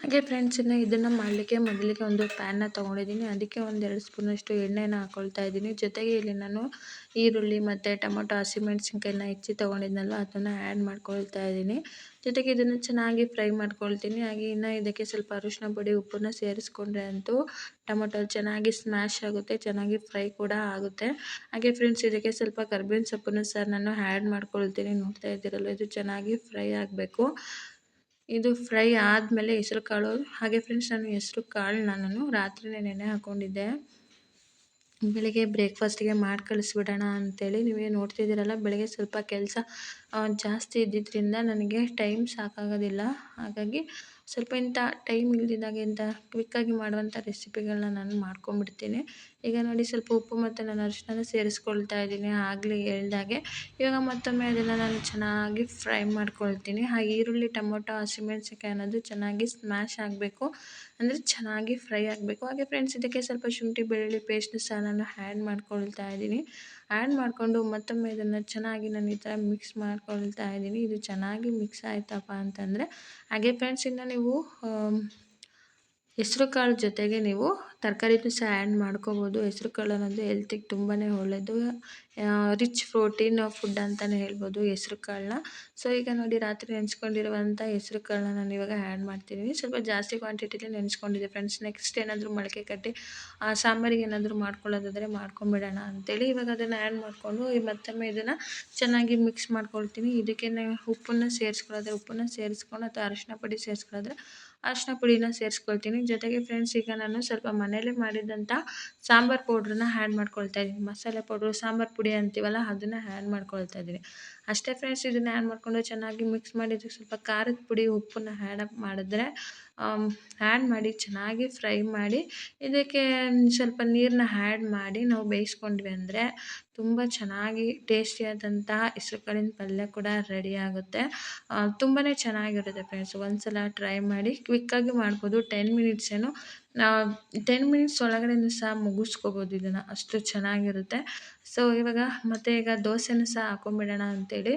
ಹಾಗೆ ಫ್ರೆಂಡ್ಸ್ ಇದನ್ನು ಮಾಡಲಿಕ್ಕೆ ಮೊದಲಿಗೆ ಒಂದು ಪ್ಯಾನ್ನ ತೊಗೊಂಡಿದ್ದೀನಿ. ಅದಕ್ಕೆ ಒಂದು 2 ಸ್ಪೂನಷ್ಟು ಎಣ್ಣೆನ ಹಾಕ್ಕೊಳ್ತಾ ಇದ್ದೀನಿ. ಜೊತೆಗೆ ಇಲ್ಲಿ ನಾನು ಈರುಳ್ಳಿ ಮತ್ತು ಟೊಮೊಟೊ, ಹಸಿಮೆಣ್ಸಿನ್ಕಾಯಿನ ಹೆಚ್ಚಿ ತೊಗೊಂಡಿದ್ನಲ್ವ, ಅದನ್ನು ಆ್ಯಡ್ ಮಾಡ್ಕೊಳ್ತಾ ಇದ್ದೀನಿ. ಜೊತೆಗೆ ಇದನ್ನು ಚೆನ್ನಾಗಿ ಫ್ರೈ ಮಾಡ್ಕೊಳ್ತೀನಿ. ಹಾಗೆ ಇದಕ್ಕೆ ಸ್ವಲ್ಪ ಅರಿಶಿನ ಪುಡಿ, ಉಪ್ಪನ್ನು ಸೇರಿಸ್ಕೊಂಡ್ರೆ ಅಂತೂ ಟೊಮೊಟೊ ಚೆನ್ನಾಗಿ ಸ್ಮ್ಯಾಶ್ ಆಗುತ್ತೆ, ಚೆನ್ನಾಗಿ ಫ್ರೈ ಕೂಡ ಆಗುತ್ತೆ. ಹಾಗೆ ಫ್ರೆಂಡ್ಸ್ ಇದಕ್ಕೆ ಸ್ವಲ್ಪ ಕರ್ಬೇವಿನ ಸೊಪ್ಪನ್ನು ಸಹ ನಾನು ಆ್ಯಡ್ ಮಾಡ್ಕೊಳ್ತೀನಿ. ನೋಡ್ತಾ ಇದ್ದೀರಲ್ಲ, ಇದು ಚೆನ್ನಾಗಿ ಫ್ರೈ ಆಗಬೇಕು. ಇದು ಫ್ರೈ ಆದಮೇಲೆ ಹೆಸರುಕಾಳು. ಹಾಗೆ ಫ್ರೆಂಡ್ಸ್ ನಾನು ಹೆಸ್ರು ಕಾಳನ್ನ ನಾನು ರಾತ್ರಿಯೇ ನೆನೆ ಹಾಕ್ಕೊಂಡಿದ್ದೆ, ಬೆಳಿಗ್ಗೆ ಬ್ರೇಕ್ಫಾಸ್ಟಿಗೆ ಮಾಡಿ ಕಳಿಸ್ಬಿಡೋಣ ಅಂಥೇಳಿ. ನೀವೇ ನೋಡ್ತಿದ್ದೀರಲ್ಲ, ಬೆಳಗ್ಗೆ ಸ್ವಲ್ಪ ಕೆಲಸ ಜಾಸ್ತಿ ಇದ್ದಿದ್ದರಿಂದ ನನಗೆ ಟೈಮ್ ಸಾಕಾಗೋದಿಲ್ಲ. ಹಾಗಾಗಿ ಸ್ವಲ್ಪ ಇಂಥ ಟೈಮ್ ಇಲ್ದಿದ್ದಾಗ ಇಂಥ ಕ್ವಿಕ್ಕಾಗಿ ಮಾಡುವಂಥ ರೆಸಿಪಿಗಳನ್ನ ನಾನು ಮಾಡ್ಕೊಂಬಿಡ್ತೀನಿ. ಈಗ ನೋಡಿ ಸ್ವಲ್ಪ ಉಪ್ಪು ಮತ್ತು ನಾನು ಅರಿಶಿನ ಸೇರಿಸ್ಕೊಳ್ತಾ ಇದ್ದೀನಿ ಆಗಲೇ ಹೇಳ್ದಾಗೆ. ಇವಾಗ ಮತ್ತೊಮ್ಮೆ ಅದನ್ನು ನಾನು ಚೆನ್ನಾಗಿ ಫ್ರೈ ಮಾಡ್ಕೊಳ್ತೀನಿ. ಆ ಈರುಳ್ಳಿ, ಟೊಮೊಟೊ, ಹಸಿಮೆಣ್ಸಿನ್ಕಾಯಿ ಅನ್ನೋದು ಚೆನ್ನಾಗಿ ಸ್ಮ್ಯಾಶ್ ಆಗಬೇಕು, ಅಂದರೆ ಚೆನ್ನಾಗಿ ಫ್ರೈ ಆಗಬೇಕು. ಹಾಗೆ ಫ್ರೆಂಡ್ಸ್ ಇದಕ್ಕೆ ಸ್ವಲ್ಪ ಶುಂಠಿ ಬೆಳ್ಳುಳ್ಳಿ ಪೇಸ್ಟ್ನ ಸಹ ನಾನು ಆ್ಯಡ್ ಮಾಡ್ಕೊಳ್ತಾ ಇದ್ದೀನಿ. ಆ್ಯಡ್ ಮಾಡಿಕೊಂಡು ಮತ್ತೊಮ್ಮೆ ಇದನ್ನು ಚೆನ್ನಾಗಿ ನಾನು ಈ ಥರ ಮಿಕ್ಸ್ ಮಾಡ್ಕೊಳ್ತಾ ಇದ್ದೀನಿ. ಇದು ಚೆನ್ನಾಗಿ ಮಿಕ್ಸ್ ಆಯ್ತಪ್ಪ ಅಂತಂದರೆ, ಹಾಗೆ ಫ್ರೆಂಡ್ಸ್ ನೀವು ಹೆಸ್ರು ಕಾಳು ಜೊತೆಗೆ ನೀವು ತರಕಾರಿನೂ ಸಹ ಆ್ಯಡ್ ಮಾಡ್ಕೋಬೋದು. ಹೆಸ್ರು ಕಾಳು ಅನ್ನೋದು ಹೆಲ್ತಿಗೆ ತುಂಬಾ ಒಳ್ಳೆಯದು, ರಿಚ್ ಪ್ರೋಟೀನ್ ಫುಡ್ ಅಂತಲೇ ಹೇಳ್ಬೋದು ಹೆಸ್ರು ಕಾಳನ್ನ. ಸೊ ಈಗ ನೋಡಿ ರಾತ್ರಿ ನೆನೆಸ್ಕೊಂಡಿರುವಂಥ ಹೆಸ್ರು ಕಾಳನ್ನ ನಾನು ಇವಾಗ ಆ್ಯಡ್ ಮಾಡ್ತಿದ್ದೀನಿ. ಸ್ವಲ್ಪ ಜಾಸ್ತಿ ಕ್ವಾಂಟಿಟಿಲಿ ನೆನೆಸ್ಕೊಂಡಿದ್ದೆ ಫ್ರೆಂಡ್ಸ್. ನೆಕ್ಸ್ಟ್ ಏನಾದರೂ ಮೊಳಕೆ ಕಟ್ಟಿ ಸಾಂಬಾರಿಗೆ ಏನಾದರೂ ಮಾಡ್ಕೊಳ್ಳೋದಾದರೆ ಮಾಡ್ಕೊಂಬಿಡೋಣ ಅಂಥೇಳಿ ಇವಾಗ ಅದನ್ನು ಆ್ಯಡ್ ಮಾಡಿಕೊಂಡು ಮತ್ತೊಮ್ಮೆ ಇದನ್ನು ಚೆನ್ನಾಗಿ ಮಿಕ್ಸ್ ಮಾಡ್ಕೊಳ್ತೀನಿ. ಇದಕ್ಕೆ ಉಪ್ಪನ್ನು ಸೇರಿಸ್ಕೊಳ್ಳೋದ್ರೆ ಉಪ್ಪನ್ನು ಸೇರಿಸ್ಕೊಂಡು, ಅಥವಾ ಅರಿಶಿನ ಪುಡಿ ಸೇರಿಸ್ಕೊಳ್ಳೋದ್ರೆ ಅರಿಶಿನ ಪುಡಿನ ಸೇರಿಸ್ಕೊಳ್ತೀನಿ. ಜೊತೆಗೆ ಫ್ರೆಂಡ್ಸ್ ಈಗ ನಾನು ಸ್ವಲ್ಪ ಮನೆಯಲ್ಲೇ ಮಾಡಿದಂಥ ಸಾಂಬಾರು ಪೌಡ್ರನ್ನ ಆ್ಯಡ್ ಮಾಡ್ಕೊಳ್ತಾ ಇದ್ದೀನಿ. ಮಸಾಲೆ ಪೌಡ್ರು, ಸಾಂಬಾರು ಪುಡಿ ಅಂತೀವಲ್ಲ, ಅದನ್ನು ಆ್ಯಡ್ ಮಾಡ್ಕೊಳ್ತಾ ಇದ್ದೀನಿ. ಅಷ್ಟೇ ಫ್ರೆಂಡ್ಸ್. ಇದನ್ನು ಆ್ಯಡ್ ಮಾಡಿಕೊಂಡು ಚೆನ್ನಾಗಿ ಮಿಕ್ಸ್ ಮಾಡಿ ಇದಕ್ಕೆ ಸ್ವಲ್ಪ ಖಾರದ ಪುಡಿ ಉಪ್ಪನ್ನ ಮಾಡಿದ್ರೆ ಆ್ಯಡ್ ಮಾಡಿ ಚೆನ್ನಾಗಿ ಫ್ರೈ ಮಾಡಿ ಇದಕ್ಕೆ ಸ್ವಲ್ಪ ನೀರನ್ನ ಆ್ಯಡ್ ಮಾಡಿ ನಾವು ಬೇಯಿಸ್ಕೊಂಡ್ವಿ ಅಂದರೆ ತುಂಬ ಚೆನ್ನಾಗಿ ಟೇಸ್ಟಿಯಾದಂತಹ ಹೆಸ್ರುಕಾಳಿನ ಪಲ್ಯ ಕೂಡ ರೆಡಿ ಆಗುತ್ತೆ. ತುಂಬಾ ಚೆನ್ನಾಗಿರುತ್ತೆ ಫ್ರೆಂಡ್ಸ್. ಒಂದ್ಸಲ ಟ್ರೈ ಮಾಡಿ, ಕ್ವಿಕ್ಕಾಗಿ ಮಾಡ್ಬೋದು. 10 ಮಿನಿಟ್ಸ್ 10 ಮಿನಿಟ್ಸ್ ಒಳಗಡೆನೂ ಸಹ ಮುಗಿಸ್ಕೋಬೋದು ಇದನ್ನು, ಅಷ್ಟು ಚೆನ್ನಾಗಿರುತ್ತೆ. ಸೊ ಈಗ ದೋಸೆನೂ ಸಹ ಹಾಕೊಂಡ್ಬಿಡೋಣ ಅಂತೇಳಿ,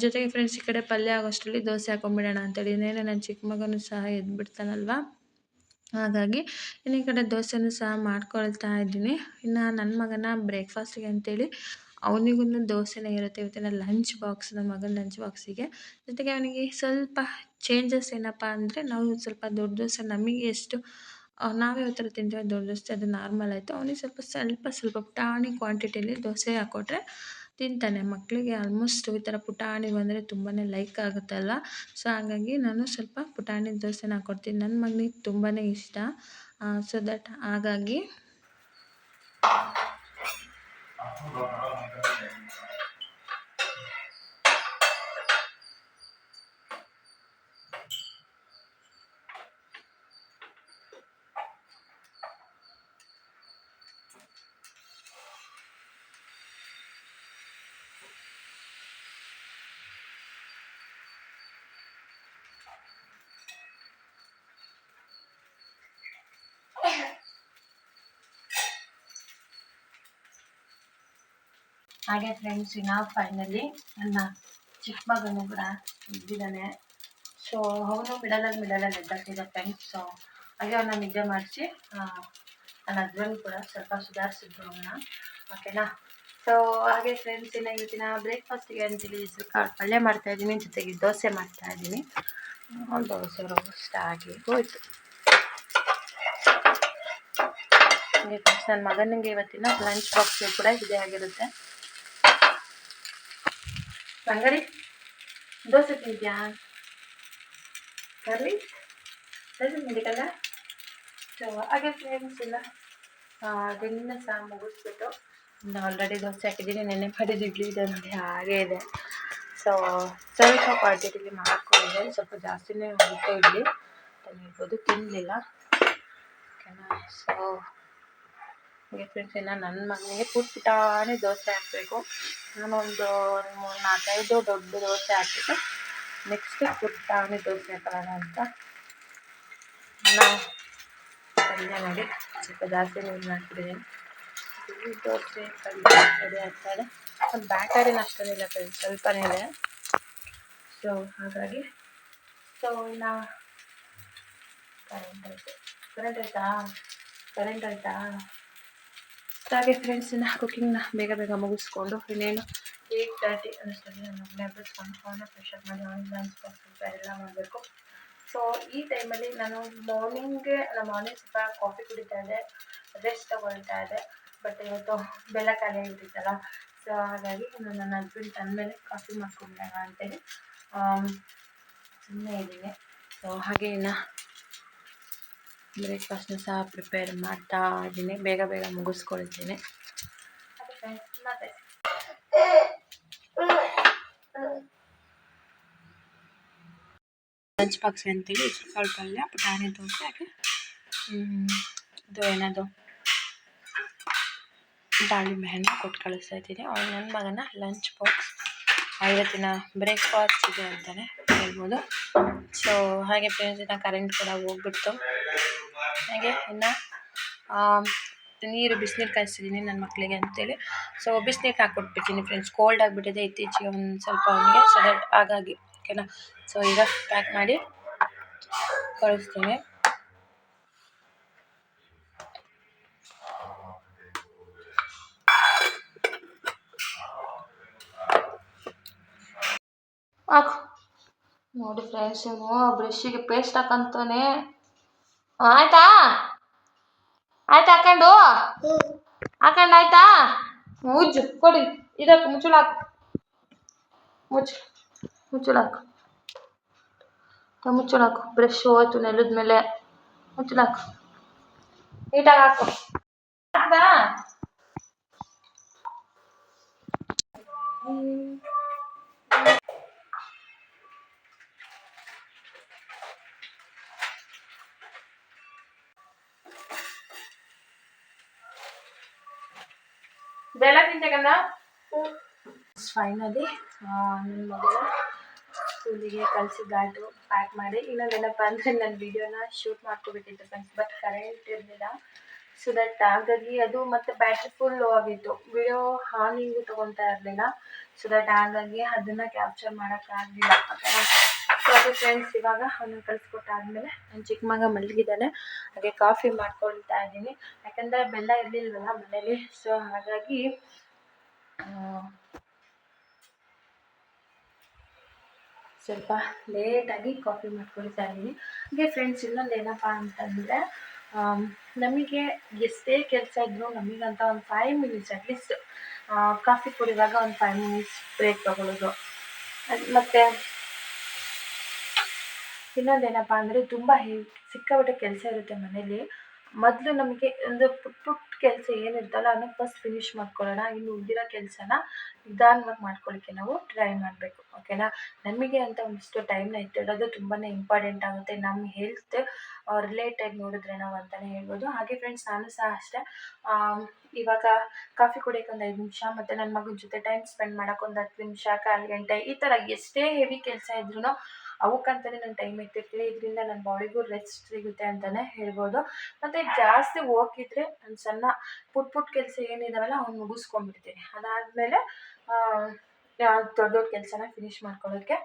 ಜೊತೆಗೆ ಫ್ರೆಂಡ್ಸ್ ಈ ಕಡೆ ಪಲ್ಯ ಆಗೋಷ್ಟರಲ್ಲಿ ದೋಸೆ ಹಾಕೊಂಡ್ಬಿಡೋಣ ಅಂತೇಳಿ. ಇನ್ನೇನು ನನ್ನ ಚಿಕ್ಕ ಮಗನೂ ಸಹ ಎದ್ಬಿಡ್ತಾನಲ್ವ, ಹಾಗಾಗಿ ಇನ್ನು ಈ ಕಡೆ ದೋಸೆನೂ ಸಹ ಮಾಡ್ಕೊಳ್ತಾ ಇದ್ದೀನಿ. ಇನ್ನು ನನ್ನ ಮಗನ ಬ್ರೇಕ್ಫಾಸ್ಟಿಗೆ ಅಂತೇಳಿ ಅವನಿಗೂ ದೋಸೆನೇ ಇರುತ್ತೆ ಇವತ್ತಿನ ಲಂಚ್ ಬಾಕ್ಸ್, ನನ್ನ ಮಗನ ಲಂಚ್ ಬಾಕ್ಸಿಗೆ. ಜೊತೆಗೆ ಅವನಿಗೆ ಸ್ವಲ್ಪ ಚೇಂಜಸ್ ಏನಪ್ಪ ಅಂದರೆ, ನಾವು ಸ್ವಲ್ಪ ದೊಡ್ಡ ದೋಸೆ ನಮಗೆ ಎಷ್ಟು ನಾವು ಯಾವ ಥರ ತಿಂತೀವಿ ದೊಡ್ಡ ದೋಸೆ ಅದು ನಾರ್ಮಲ್ ಆಯಿತು. ಅವನಿಗೆ ಸ್ವಲ್ಪ ಪುಟಾಣಿ ಕ್ವಾಂಟಿಟಿಯಲ್ಲಿ ದೋಸೆ ಹಾಕ್ಕೊಟ್ರೆ ತಿಂತಾನೆ. ಮಕ್ಕಳಿಗೆ ಆಲ್ಮೋಸ್ಟ್ ಈ ಥರ ಪುಟಾಣಿ ಬಂದರೆ ತುಂಬಾ ಲೈಕ್ ಆಗುತ್ತಲ್ವ. ಸೊ ಹಾಗಾಗಿ ನಾನು ಸ್ವಲ್ಪ ಪುಟಾಣಿ ದೋಸೆನ ಹಾಕ್ಕೊಡ್ತೀನಿ. ನನ್ನ ಮಗನಿಗೆ ತುಂಬಾ ಇಷ್ಟ. ಸೊ ದಟ್ ಹಾಗಾಗಿ ಹಾಗೆ ಫ್ರೆಂಡ್ಸ್, ಇನ್ನು ಫೈನಲಿ ನನ್ನ ಚಿಕ್ಕ ಮಗನೂ ಕೂಡ ಇದ್ದಿದ್ದಾನೆ. ಸೊ ಅವನು ಮಿಡಲಲ್ಲಿ ಎದ್ದಾಗ್ತಿದ್ದ ಫ್ರೆಂಡ್ಸ್. ಸೊ ಹಾಗೆ ಅವನ್ನ ನಿದ್ದೆ ಮಾಡಿಸಿ ನನ್ನ ಹಸ್ಬೆಂಡ್ ಕೂಡ ಸ್ವಲ್ಪ ಸುಧಾರಿಸಿದ್ರು ಅವನ್ನ, ಓಕೆನಾ. ಸೊ ಹಾಗೆ ಫ್ರೆಂಡ್ಸ್, ಇನ್ನು ಇವತ್ತಿನ ಬ್ರೇಕ್ಫಾಸ್ಟಿಗೆ ಅಂತೇಳಿ ಹೆಸರುಕಾಳು ಪಲ್ಯ ಮಾಡ್ತಾಯಿದ್ದೀನಿ, ಜೊತೆಗೆ ದೋಸೆ ಮಾಡ್ತಾಯಿದ್ದೀನಿ. ದೋಸೆ ರೋಸ್ಟ್ ಆಗಿ ಹೋಯಿತು. ಹಾಗೆ ಫ್ರೆಂಡ್ಸ್, ನನ್ನ ಮಗನಿಗೆ ಇವತ್ತಿನ ಲಂಚ್ ಬಾಕ್ಸ್ ಕೂಡ ಇದೇ ಆಗಿರುತ್ತೆ. ಅಂಗಡಿ ದೋಸೆ ತಿಂತೀಯಾ ಕರ್ಲಿ ದೋಸೆ ತಿಂದಿಕಲ್ಲ. ಸೊ ಹಾಗೆ ಫ್ರೆಂಡ್ಸ್, ಇಲ್ಲ ಅದನ್ನ ಸಹ ಮುಗಿಸ್ಬಿಟ್ಟು ಆಲ್ರೆಡಿ ದೋಸೆ ಹಾಕಿದ್ದೀನಿ. ನೆನ್ನೆ ಮಾಡಿದ ಇಡ್ಲಿ ಇದೆ ನೋಡಿ, ಹಾಗೇ ಇದೆ. ಸೊ ಸ್ವಲ್ಪ ಕ್ವಾಂಟಿಟಿಲಿ ಮಾಡ್ಕೊಂಡಿದ್ದೆ, ಸ್ವಲ್ಪ ಜಾಸ್ತಿನೇ ಹೋಗ್ತಾ ಇಡ್ಲಿ ಅಂತ ಹೇಳ್ಬೋದು, ತಿನ್ನಲಿಲ್ಲ, ಓಕೆನಾ. ಸೊ ಹಾಗೆ ಫ್ರೆಂಡ್ಸ್, ಇನ್ನು ನನ್ನ ಮಗನಿಗೆ ಪುಟಾಣಿ ದೋಸೆ ಹಾಕಬೇಕು. ನಾನೊಂದು 3-4-5 ದೊಡ್ಡ ದೋಸೆ ಹಾಕಿಬಿಟ್ಟು ನೆಕ್ಸ್ಟ್ ಪುಟಾಣಿ ದೋಸೆ ಹಾಕೋಣ ಅಂತ ಪಲ್ಯ ಮಾಡಿ ಸ್ವಲ್ಪ ಜಾಸ್ತಿ ನೀರು ಹಾಕ್ಬಿಟ್ಟಿದ್ದೀನಿ. ಈ ದೋಸೆ ಪಲ್ಯ ರೆಡಿ ಆಗ್ತಾಯಿದೆ. ಒಂದು ಬ್ಯಾಟರಿನ ಅಷ್ಟೊಂದಿಲ್ಲ ಫ್ರೆಂಡ್ಸ್, ಸ್ವಲ್ಪನೇ ಇದೆ. ಸೊ ಹಾಗಾಗಿ ಇನ್ನು ಕರೆಂಟ್ ಆಯಿತಾ. ಹಾಗೆ ಫ್ರೆಂಡ್ಸ್, ಇನ್ನು ಕುಕ್ಕಿಂಗ್ನ ಬೇಗ ಮುಗಿಸ್ಕೊಂಡು ಇನ್ನೇನು 8:30 ಅಷ್ಟರಲ್ಲಿ ನನ್ನ ಮಗನೇ ಎಬ್ಬಿಸ್ಕೊಂಡು ಅವನ್ನ ಫ್ರೆಶಪ್ ಮಾಡಿ ಅವನಿಗೆ ಲಂಚ್ ಬಾಕ್ಸ್ ಪ್ರಿಪೇರ್ ಎಲ್ಲ ಮಾಡಬೇಕು. ಸೊ ಈ ಟೈಮಲ್ಲಿ ನಾನು ಮಾರ್ನಿಂಗ್ ಸ್ವಲ್ಪ ಕಾಫಿ ಕುಡಿತಾ ಇದ್ದೆ, ರೆಸ್ಟ್ ತೊಗೊಳ್ತಾ ಇದ್ದೆ. ಬಟ್ ಇವತ್ತು ಬೆಲ್ಲ ಖಾಲಿ ಆಗಿಬಿಟ್ಟಿತ್ತಲ್ಲ. ಸೊ ಹಾಗಾಗಿ ನಾನು ನನ್ನ ಹಸ್ಬೆಂಡ್ ತಂದಮೇಲೆ ಕಾಫಿ ಮಾಡ್ಕೊಂಬಿಡೋಣ ಅಂತೇಳಿ ಸುಮ್ಮನೆ ಇದ್ದೀನಿ. ಸೊ ಹಾಗೆ ಇನ್ನು ಬ್ರೇಕ್ಫಾಸ್ಟ್ನ ಸಹ ಪ್ರಿಪೇರ್ ಮಾಡ್ತಾ ಇದ್ದೀನಿ, ಬೇಗ ಮುಗಿಸ್ಕೊಳ್ತೀನಿ. ಹಾಗೆ ಫ್ರೆಂಡ್ಸ್, ಮತ್ತೆ ಲಂಚ್ ಬಾಕ್ಸ್ ಅಂತೇಳಿ ಹೆಸರುಕಾಳು ಪಲ್ಯ, ಪುಟಾಣಿ ದೋಸೆ, ಹಾಗೆ ಇದು ಏನದು ದಾಳಿಂಬೆ ಹಣ್ಣು ಕೊಟ್ಟು ಕಳಿಸ್ತಾ ಇದ್ದೀನಿ. ಅವ್ನು ನನ್ನ ಮಗನ ಲಂಚ್ ಬಾಕ್ಸ್ ಇವತ್ತಿನ ಬ್ರೇಕ್ಫಾಸ್ಟ್ ಇದೆ ಅಂತಲೇ ಹೇಳ್ಬೋದು. ಸೊ ಹಾಗೆ ಫ್ರೆಂಡ್ಸ್, ಇನ್ನು ಕರೆಂಟ್ ಕೂಡ ಹೋಗ್ಬಿಡ್ತು. ಹಾಗೆ ಇನ್ನು ಬಿಸಿನೀರು ಕಾಯಿಸ್ತಿದ್ದೀನಿ ನನ್ನ ಮಕ್ಕಳಿಗೆ ಅಂತೇಳಿ. ಸೊ ಬಿಸಿನೀರು ಹಾಕ್ಕೊಟ್ಬಿಡ್ತೀನಿ ಫ್ರೆಂಡ್ಸ್, ಕೋಲ್ಡ್ ಆಗಿಬಿಟ್ಟಿದೆ ಇತ್ತೀಚೆಗೆ ಒಂದು ಸ್ವಲ್ಪ ಅವನಿಗೆ. ಸೊ ದಟ್ ಹಾಗಾಗಿ ಓಕೆನಾ. ಸೊ ಈಗ ಪ್ಯಾಕ್ ಮಾಡಿ ಕಳಿಸ್ತೀನಿ. ನೋಡಿ ಫ್ರೆಂಡ್ಸ್, ಇವನು ಬ್ರಷ್ಷಿಗೆ ಪೇಸ್ಟ್ ಹಾಕಂತಾನೆ. ಆಯ್ತಾ ಹಾಕೊಂಡು ಆಯ್ತಾ. ಉಜ್ಜು ಕೊಡಿ, ಇದಕ್ಕೆ ಮುಚ್ಚಳ ಹಾಕು, ಮುಚ್ಚಳ ಹಾಕು. ಬ್ರಷ್ ಹೋಯ್ತು ನೆಲದ ಮೇಲೆ, ಮುಚ್ಚಳ ಹಾಕು, ನೀಟಾಗಿ ಹಾಕು. ಬೆಲ್ಲ ತಿಂತಕ್ಕಂದ ಫೈನಲಿ ನನ್ನ ಮಗಳ ಸ್ಕೂಲಿಗೆ ಕಳಿಸಿದ್ದಾಯ್ತು ಪ್ಯಾಕ್ ಮಾಡಿ. ಇನ್ನೊಂದೇನಪ್ಪ ಅಂದರೆ ನನ್ನ ವೀಡಿಯೋನ ಶೂಟ್ ಮಾಡ್ಕೋಬೇಕಿತ್ತು ಫ್ರೆಂಡ್ಸ್, ಬಟ್ ಕರೆಂಟ್ ಇರಲಿಲ್ಲ. ಸೊ ದಟ್ ಹಾಗಾಗಿ ಅದು ಮತ್ತು ಬ್ಯಾಟ್ರಿ ಫುಲ್ ಲೋ ಆಗಿತ್ತು, ವಿಡಿಯೋ ಹಾನಿಂಗು ತೊಗೊತಾ ಇರಲಿಲ್ಲ. ಸೊ ದಟ್ ಹಾಗಾಗಿ ಅದನ್ನು ಕ್ಯಾಪ್ಚರ್ ಮಾಡೋಕ್ಕಾಗಲಿಲ್ಲ. ಓಕೆನಾ. ಸೊ ಅದು ಫ್ರೆಂಡ್ಸ್, ಇವಾಗ ಅವನ್ನ ಕಳಿಸ್ಕೊಟ್ಟಾದ್ಮೇಲೆ ನನ್ನ ಚಿಕ್ಕ ಮಗ ಮಲಗಿದ್ದಾನೆ. ಹಾಗೆ ಕಾಫಿ ಮಾಡ್ಕೊಳ್ತಾ ಇದ್ದೀನಿ, ಯಾಕಂದರೆ ಬೆಲ್ಲ ಇರಲಿಲ್ವಲ್ಲ ಮನೇಲಿ. ಸೊ ಹಾಗಾಗಿ ಸ್ವಲ್ಪ ಲೇಟಾಗಿ ಕಾಫಿ ಮಾಡ್ಕೊಳ್ತಾ ಇದ್ದೀನಿ. ಹಾಗೆ ಫ್ರೆಂಡ್ಸ್, ಇನ್ನೊಂದು ಏನಪ್ಪ ಅಂತಂದರೆ ನಮಗೆ ಎಷ್ಟೇ ಕೆಲಸ ಇದ್ದರೂ ನಮಗಂತ ಒಂದು 5 ಮಿನಿಟ್ಸ್ ಅಟ್ಲೀಸ್ಟ್ ಕಾಫಿ ಕುಡಿಯುವಾಗ ಒಂದು 5 ಮಿನಿಟ್ಸ್ ಬ್ರೇಕ್ ತೊಗೊಳ್ಳೋದು. ಮತ್ತು ಇನ್ನೊಂದೇನಪ್ಪ ಅಂದರೆ ತುಂಬ ಸಿಕ್ಕಾಪಟ್ಟೆ ಕೆಲಸ ಇರುತ್ತೆ ಮನೇಲಿ. ಮೊದಲು ನಮಗೆ ಒಂದು ಪುಟ್ಟ ಕೆಲಸ ಏನಿರ್ತಲ್ಲ ಅದನ್ನ ಫಸ್ಟ್ ಫಿನಿಷ್ ಮಾಡ್ಕೊಳ್ಳೋಣ. ಇನ್ನು ಉಳಿದಿರೋ ಕೆಲಸನ ನಿಧಾನವಾಗಿ ಮಾಡ್ಕೊಳ್ಳೋಕ್ಕೆ ನಾವು ಟ್ರೈ ಮಾಡಬೇಕು. ಓಕೆನಾ. ನಮಗೆ ಅಂತ ಒಂದಿಷ್ಟು ಟೈಮ್ನ ಎತ್ತಿಡೋದು ತುಂಬಾ ಇಂಪಾರ್ಟೆಂಟ್ ಆಗುತ್ತೆ, ನಮ್ಮ ಹೆಲ್ತ್ ರಿಲೇಟೆಡ್ ನೋಡಿದ್ರೆ ನಾವು ಅಂತಲೇ ಹೇಳ್ಬೋದು. ಹಾಗೆ ಫ್ರೆಂಡ್ಸ್, ನಾನು ಸಹ ಅಷ್ಟೇ ಇವಾಗ ಕಾಫಿ ಕುಡಿಯೋಕ್ಕೆ ಒಂದು 5 ನಿಮಿಷ, ಮತ್ತು ನನ್ನ ಮಗನ ಜೊತೆ ಟೈಮ್ ಸ್ಪೆಂಡ್ ಮಾಡೋಕ್ಕೆ ಒಂದು 10 ನಿಮಿಷ, 1/4 ಗಂಟೆ, ಈ ಥರ ಎಷ್ಟೇ ಹೆವಿ ಕೆಲಸ ಇದ್ರೂ ಅವಕ್ಕಂತಲೇ ನಾನು ಟೈಮ್ ಇಟ್ಟಿರ್ತೀನಿ. ಇದರಿಂದ ನನ್ನ ಬಾಡಿಗೂ ರೆಸ್ಟ್ ಸಿಗುತ್ತೆ ಅಂತಲೇ ಹೇಳ್ಬೋದು. ಮತ್ತು ಜಾಸ್ತಿ ಹೋಗಿದ್ರೆ ನಾನು ಸಣ್ಣ ಪುಟ್ಟ ಕೆಲಸ ಏನಿದಾವಲ್ಲ ಅವ್ನು ಮುಗಿಸ್ಕೊಂಡ್ಬಿಡ್ತೀನಿ. ಅದಾದಮೇಲೆ ದೊಡ್ಡ ಕೆಲಸನ ಫಿನಿಷ್ ಮಾಡ್ಕೊಳ್ಳೋಕ್ಕೆ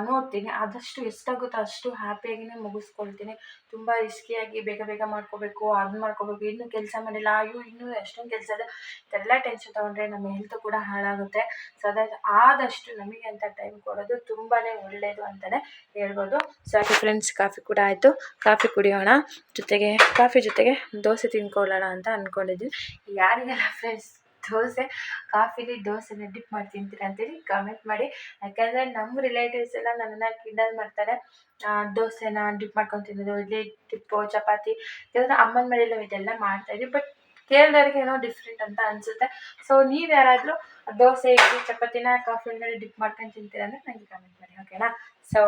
ನೋಡ್ತೀನಿ. ಆದಷ್ಟು ಎಷ್ಟಾಗುತ್ತೋ ಅಷ್ಟು ಹ್ಯಾಪಿಯಾಗಿಯೇ ಮುಗಿಸ್ಕೊಳ್ತೀನಿ. ತುಂಬ ರಿಸ್ಕಿಯಾಗಿ ಬೇಗ ಮಾಡ್ಕೋಬೇಕು, ಅದನ್ನ ಮಾಡ್ಕೋಬೇಕು, ಇನ್ನೂ ಕೆಲಸ ಮಾಡಿಲ್ಲ, ಅಯ್ಯೋ ಇನ್ನೂ ಎಷ್ಟೊಂದು ಕೆಲಸ ಇದೆ, ಇದೆಲ್ಲ ಟೆನ್ಷನ್ ತೊಗೊಂಡ್ರೆ ನಮ್ಮ ಹೆಲ್ತ್ ಕೂಡ ಹಾಳಾಗುತ್ತೆ. ಸೊ ಆದಷ್ಟು ನಮಗೆ ಅಂತ ಟೈಮ್ ಕೊಡೋದು ತುಂಬಾ ಒಳ್ಳೆಯದು ಅಂತಲೇ ಹೇಳ್ಬೋದು. ಸೊ ಹಾಗೆ ಫ್ರೆಂಡ್ಸ್, ಕಾಫಿ ಕೂಡ ಆಯಿತು, ಕಾಫಿ ಕುಡಿಯೋಣ, ಜೊತೆಗೆ ಕಾಫಿ ಜೊತೆಗೆ ದೋಸೆ ತಿನ್ಕೊಳ್ಳೋಣ ಅಂತ ಅಂದ್ಕೊಂಡಿದ್ದೀನಿ. ಯಾರಿಗೆಲ್ಲ ಫ್ರೆಂಡ್ಸ್ ಕಾಫಿಲಿ ದೋಸೆನ ಡಿಪ್ ಮಾಡಿ ತಿಂತೀರ ಅಂತೇಳಿ ಕಾಮೆಂಟ್ ಮಾಡಿ. ಯಾಕಂದರೆ ನಮ್ಮ ರಿಲೇಟಿವ್ಸ್ ಎಲ್ಲ ನನ್ನನ್ನು ಕಿಂಡಲ್ ಮಾಡ್ತಾರೆ, ದೋಸೆನ ಡಿಪ್ ಮಾಡ್ಕೊಂಡು ತಿನ್ನೋದು, ಇಡ್ಲಿ ಡಿಪ್ಪು, ಚಪಾತಿ, ಯಾಕಂದರೆ ಅಮ್ಮನ ಮನೇಲಿ ಇದೆಲ್ಲ ಮಾಡ್ತಾಯಿದ್ವಿ. ಬಟ್ ಕೇಳಿದವ್ರಿಗೆ ಏನೋ ಡಿಫ್ರೆಂಟ್ ಅಂತ ಅನಿಸುತ್ತೆ. ಸೊ ನೀವು ಯಾರಾದರೂ ದೋಸೆ, ಇಡ್ಲಿ, ಚಪಾತಿನ ಕಾಫಿ ಒಳಗಡೆ ಡಿಪ್ ಮಾಡ್ಕೊಂಡು ತಿಂತೀರ ಅಂದರೆ ನನಗೆ ಕಾಮೆಂಟ್ ಮಾಡಿ. ಓಕೆನಾ. ಸೊ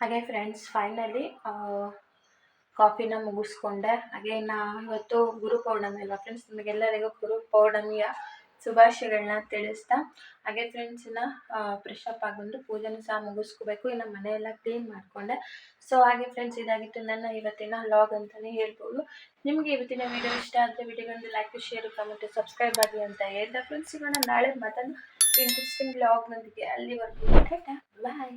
ಹಾಗೆ ಫ್ರೆಂಡ್ಸ್, ಫೈನಲಿ ಕಾಫಿನ ಮುಗಿಸ್ಕೊಂಡೆ. ಹಾಗೆ ಇವತ್ತು ಗುರು ಪೌರ್ಣಮಿ ಅಲ್ವಾ ಫ್ರೆಂಡ್ಸ್, ನಿಮಗೆಲ್ಲರಿಗೂ ಗುರು ಪೌರ್ಣಮಿಯ ಶುಭಾಶಯಗಳನ್ನ ತಿಳಿಸ್ತಾ, ಹಾಗೆ ಫ್ರೆಂಡ್ಸ್ ಫ್ರೆಶ್ ಅಪ್ ಆಗೊಂಡು ಪೂಜೆನೂ ಸಹ ಮುಗಿಸ್ಕೋಬೇಕು. ಇನ್ನು ಮನೆಯೆಲ್ಲ ಕ್ಲೀನ್ ಮಾಡಿಕೊಂಡೆ. ಸೊ ಹಾಗೆ ಫ್ರೆಂಡ್ಸ್, ಇದಾಗಿತ್ತು ನನ್ನ ಇವತ್ತಿನ ವ್ಲಾಗ್ ಅಂತಲೇ ಹೇಳ್ಬೋದು. ನಿಮಗೆ ಇವತ್ತಿನ ವಿಡಿಯೋ ಇಷ್ಟ ಆದರೆ ವಿಡಿಯೋಗೊಂದು ಲೈಕ್, ಶೇರ್, ಕಮೆಂಟ್, ಸಬ್ಸ್ಕ್ರೈಬ್ ಆಗಿ ಅಂತ ಹೇಳ್ತಾ ಫ್ರೆಂಡ್ಸ್, ಇವಾಗ ನಾಳೆ ಮತ್ತೊಂದು ಇಂಟ್ರೆಸ್ಟಿಂಗ್ ವ್ಲಾಗ್ನೊಂದಿಗೆ, ಅಲ್ಲಿವರೆಗೂ ಬಾಯ್.